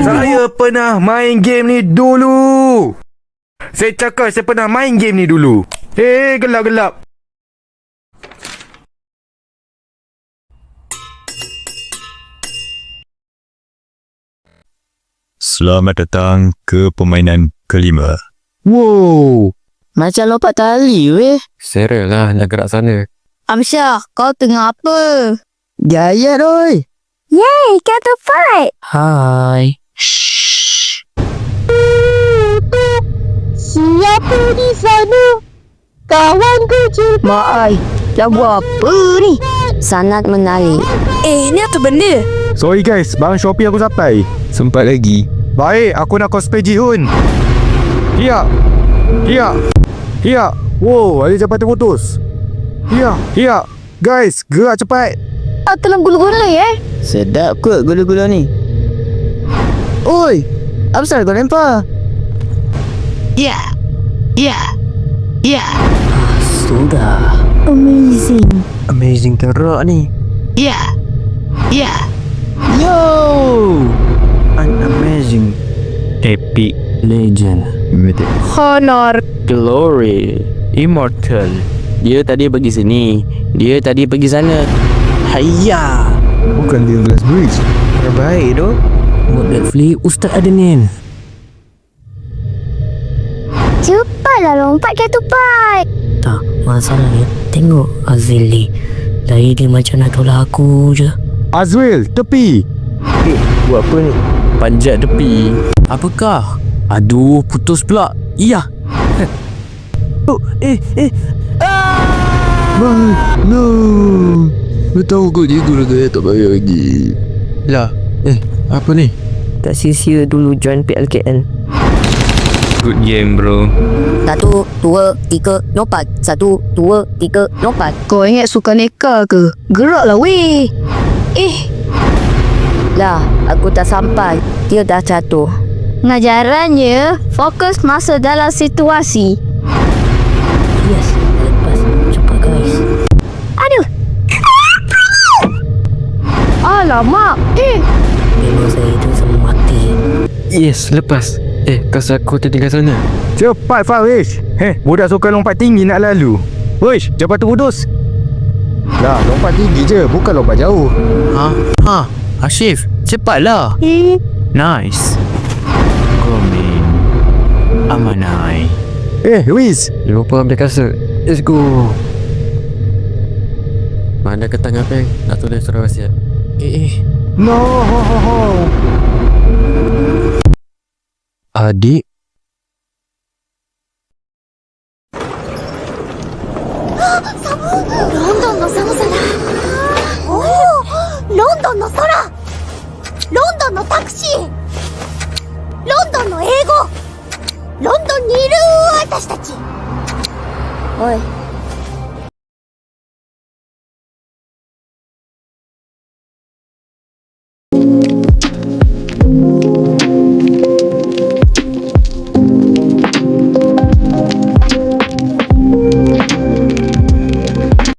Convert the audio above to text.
Saya pernah main game ni dulu. Saya cakap saya pernah main game ni dulu. Gelap. Selamat datang ke permainan kelima. Wow, macam lompat tali weh. Sera lah nak gerak sana. Amsyah, kau tengah apa? Jaya Roy. Yay, get to fight! Hai. Siapa di sana? Kawan kecil. Mak ai, dah buat apa ni? Sangat menarik. Ni apa benda? Sorry guys, barang Shopee aku sampai. Sempat lagi. Baik, aku nak cosplay Ji-Hoon. Hiya. Wow, ada jambatan putus. Hiya. Guys, gerak cepat. Telah gula-gula Sedap kot gula-gula ni. Oi, apa salah kau lempar? Ya. Sudah. Amazing teruk ni. Ya. Yo! Amazing. Epic. Legend. Honor. Glory. Immortal. Dia tadi pergi sini. Dia tadi pergi sana. Hayya. Bukan dia Glass Bridge. Terbaik tu. Buat Netflix Ustaz Adenin. Cepatlah lompat ketupat. Tak, masalahnya tengok Azil ni. Lari dia macam nak tolak aku je. Azwil, tepi. Buat apa ni? Panjat tepi. Apakah? Aduh, putus pula. Iya. No. Lu tahu kot dia guru saya tak bayar lagi. Lah, apa ni? Tak sia-sia dulu join PLKN. Good game bro. 1, 2, 3, lompat. 1, 2, 3, lompat. Kau ingat suka neka ke? Geraklah weh. Lah, aku tak sampai. Dia dah jatuh. Ngajarannya fokus masa dalam situasi. Yes, lepas. Cepat guys. Aduh. Alamak. Memang saya itu sama mati. Yes, lepas. Kas aku tertinggal sana. Cepat Farish. Budak suka lompat tinggi nak lalu. Wish, jambatan putus. Lah, lompat tinggi je, bukan lompat jauh. Ashif, cepatlah. Nice. Komen. Amanai. Wiz. Lupa ambil kasut. Let's go. Mana ketang apa yang nak tulis surat wasiat? No. Adik. ロンドンの寒さだ。おお、ロンドンの空。ロンドンのタクシー。ロンドンの英語。ロンドンにいる私たち。Oi,